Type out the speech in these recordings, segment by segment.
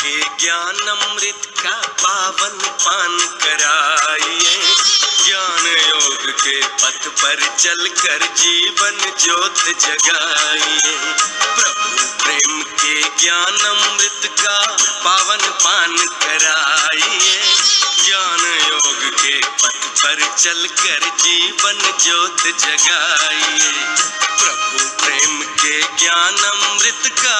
के ज्ञान अमृत का पावन पान कराइए। ज्ञान योग के पथ पर चलकर जीवन ज्योत जगाइए। प्रभु प्रेम के ज्ञान अमृत का पावन पान कराइए। ज्ञान योग के पथ पर चलकर जीवन ज्योत जगाइए। प्रभु प्रेम के ज्ञान अमृत का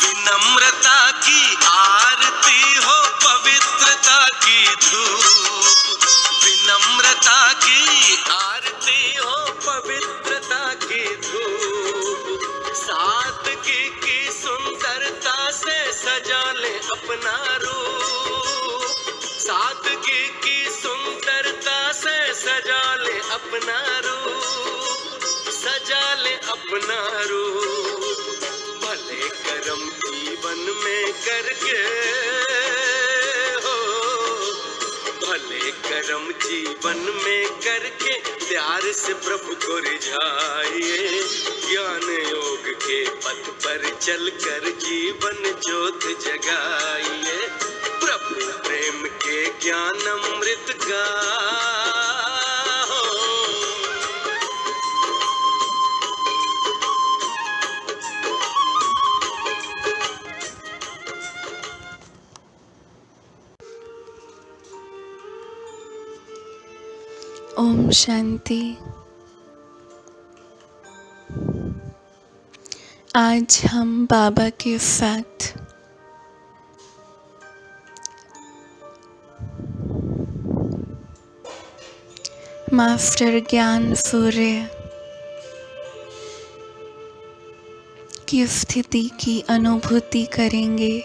विनम्रता की आरती हो, पवित्रता की धूप। विनम्रता की आरती हो, पवित्रता की धूप। सादगी की सुंदरता से सजा ले अपना रूप। सादगी की सुंदरता से सजा ले अपना रूप। सजा ले अपना रूप। भले कर्म जीवन में करके हो, भले कर्म जीवन में करके प्यार से प्रभु को रिझाइए। ज्ञान योग के पथ पर चलकर जीवन ज्योत जगाइए। प्रभु प्रेम के ज्ञान अमृत का ओम शांति। आज हम बाबा के साथ मास्टर ज्ञान सूर्य की स्थिति की अनुभूति करेंगे।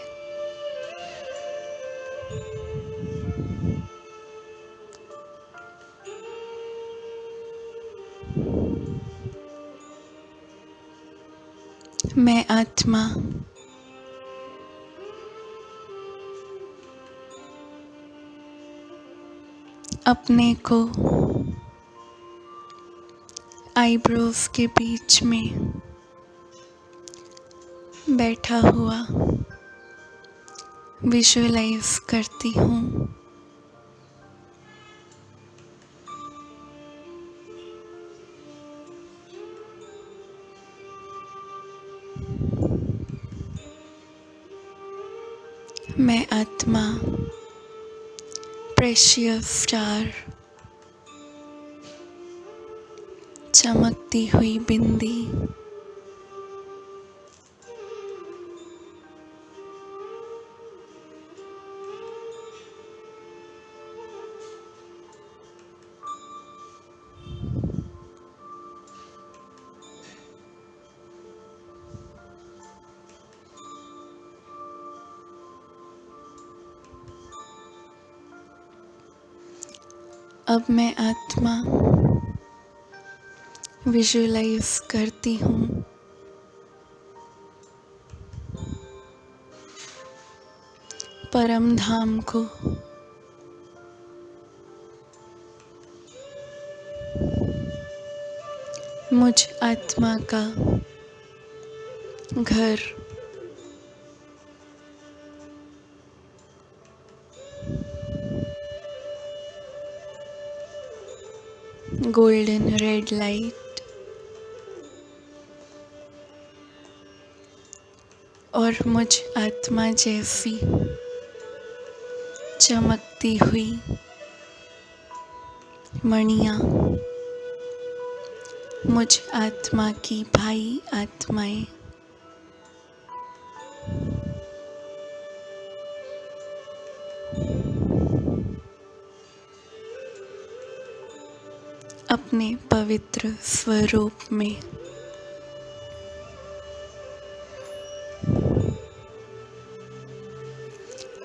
मैं आत्मा अपने को आईब्रोज के बीच में बैठा हुआ विजुअलाइज करती हूँ। मैं आत्मा प्रेशियस स्टार, चमकती हुई बिंदी, अब मैं आत्मा विजुअलाइज करती हूँ परम धाम को। मुझ आत्मा का घर गोल्डन रेड लाइट और मुझ आत्मा जैसी चमकती हुई मणियाँ मुझ आत्मा की भाई आत्माएं अपने पवित्र स्वरूप में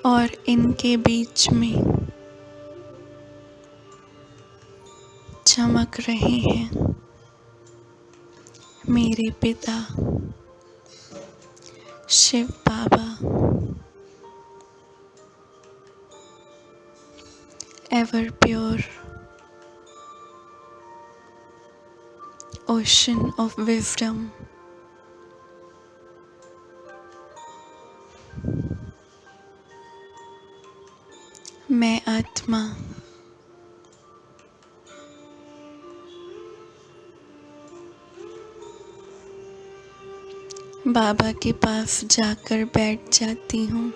और इनके बीच में चमक रहे हैं मेरे पिता Shiv Baba, ever pure ocean of wisdom. मैं आत्मा बाबा के पास जाकर बैठ जाती हूँ।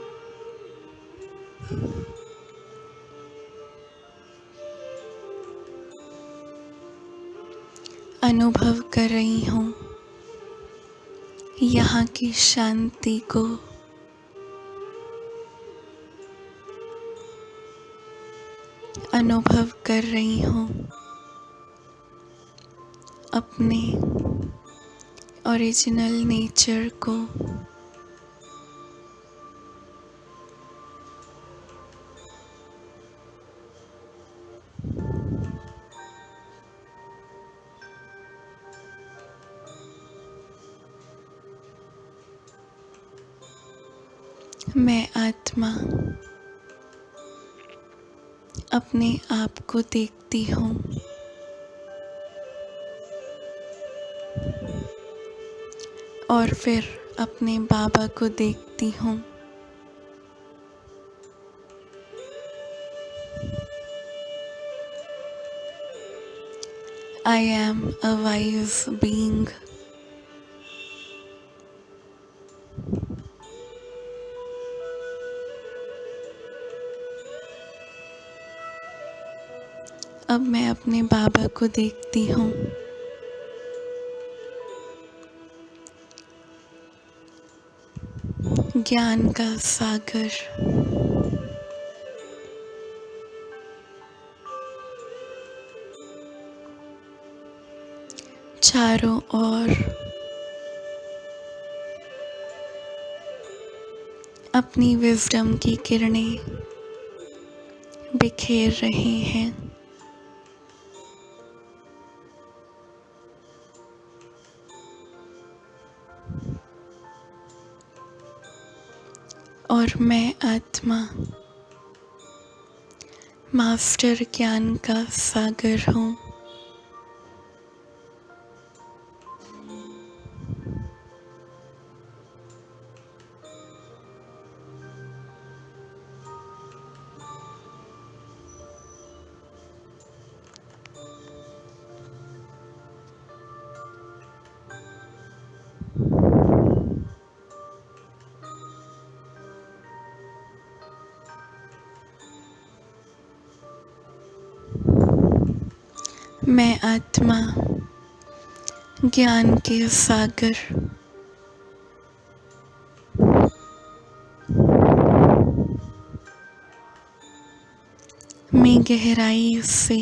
अनुभव कर रही हूँ यहाँ की शांति को, अनुभव कर रही हूँ अपने ओरिजिनल नेचर को। मैं आत्मा अपने आप को देखती हूँ और फिर अपने बाबा को देखती हूँ। I am a wise being. अब मैं अपने बाबा को देखती हूँ। ज्ञान का सागर, चारों ओर अपनी विजडम की किरणें बिखेर रहे हैं। और मैं आत्मा मास्टर ज्ञान का सागर हूँ। मैं आत्मा ज्ञान के सागर में गहराई से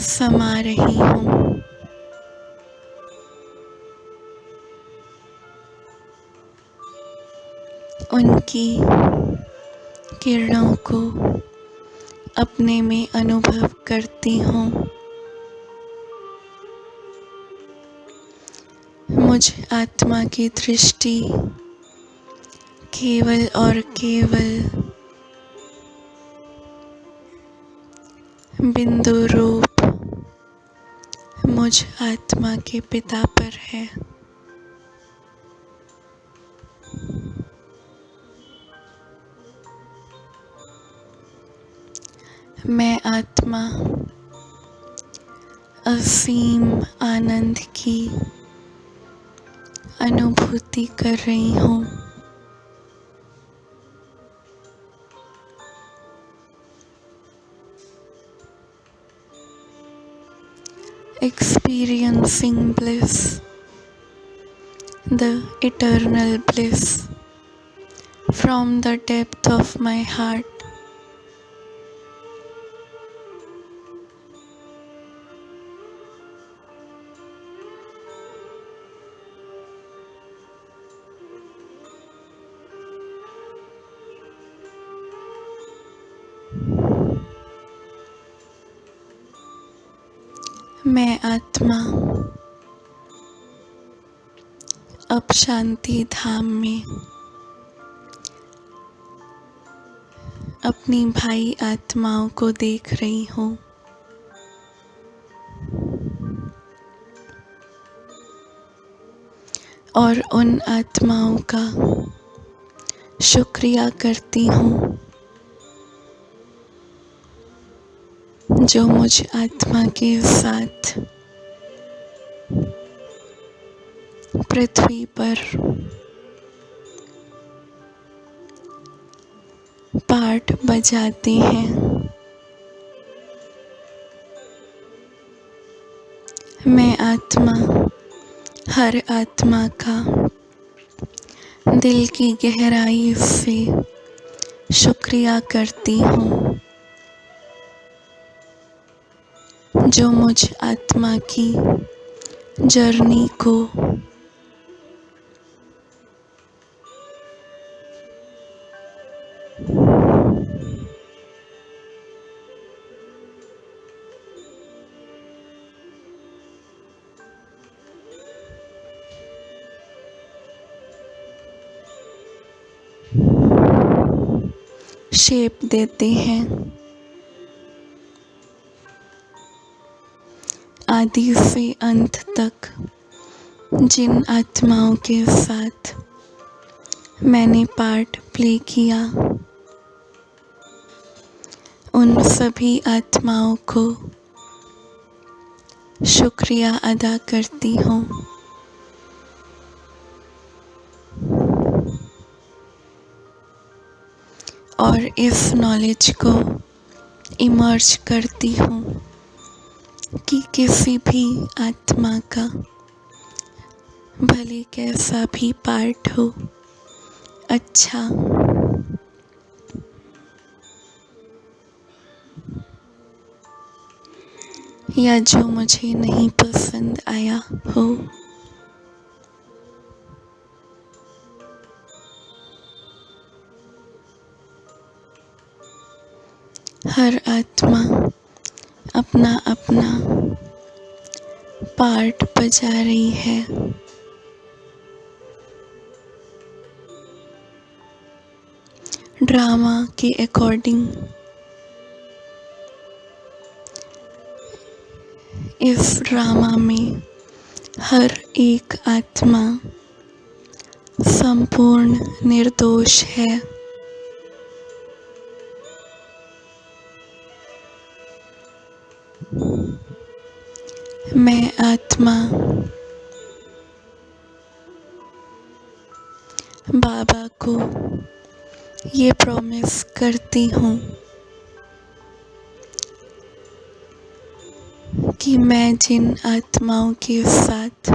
समा रही हूँ। उनकी किरणों को अपने में अनुभव करती हूँ। मुझ आत्मा की दृष्टि केवल और केवल बिंदु रूप मुझ आत्मा के पिता पर है। मैं आत्मा असीम आनंद की अनुभूति कर रही हूँ। Experiencing bliss, the eternal bliss from the depth of my heart. मैं आत्मा अब शांति धाम में अपनी भाई आत्माओं को देख रही हूँ। और उन आत्माओं का शुक्रिया करती हूँ जो मुझ आत्मा के साथ पृथ्वी पर पार्ट बजाते हैं। मैं आत्मा हर आत्मा का दिल की गहराई से शुक्रिया करती हूँ जो मुझ आत्मा की जर्नी को शेप देते हैं। आदि से अंत तक जिन आत्माओं के साथ मैंने पार्ट प्ले किया, उन सभी आत्माओं को शुक्रिया अदा करती हूँ। और इस नॉलेज को इमर्ज करती हूँ कि किसी भी आत्मा का भले कैसा भी पार्ट हो, अच्छा या जो मुझे नहीं पसंद आया हो, हर आत्मा अपना अपना पार्ट बजा रही है। ड्रामा के अकॉर्डिंग इस ड्रामा में हर एक आत्मा संपूर्ण निर्दोष है। मैं आत्मा बाबा को ये प्रॉमिस करती हूँ कि मैं जिन आत्माओं के साथ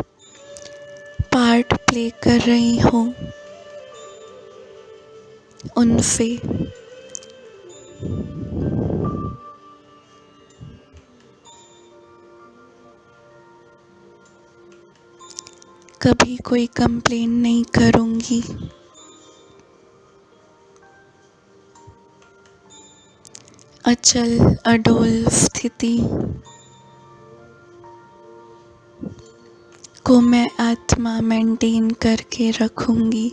पार्ट प्ले कर रही हूँ, उनसे कभी कोई कंप्लेन नहीं करूँगी। अचल अडोल स्थिति को मैं आत्मा मेंटेन करके रखूँगी,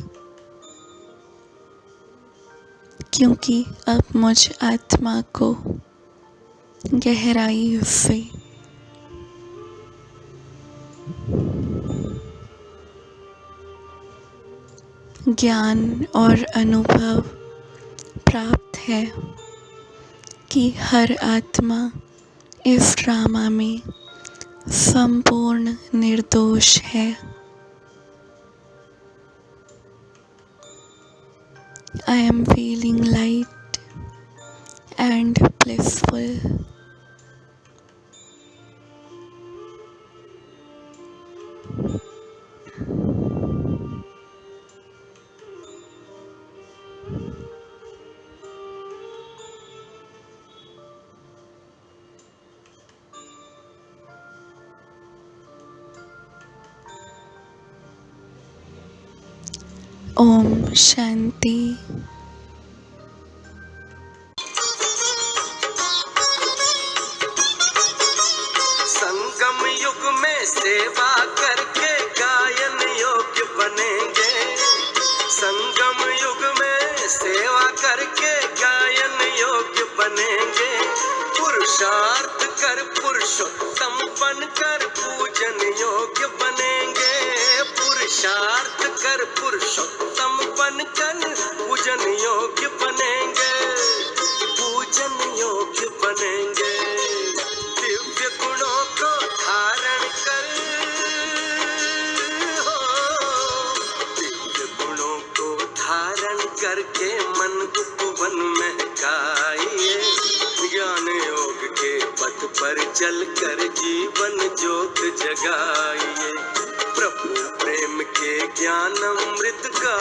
क्योंकि अब मुझ आत्मा को गहराई से ज्ञान और अनुभव प्राप्त है कि हर आत्मा इस ड्रामा में संपूर्ण निर्दोष है। I am feeling light and blissful. Om Shanti. संगम पुरुषार्थ कर पुरुषोत्तम बनकर पूजन योग्य बनेंगे, पूजन योग्य बनेंगे। दिव्य गुणों को धारण कर, हो दिव्य गुणों को धारण करके मन उपवन महकाइए। ज्ञान योग के पथ पर चलकर जीवन ज्योत जगाइए। प्रभु प्रेम के ज्ञान अमृत का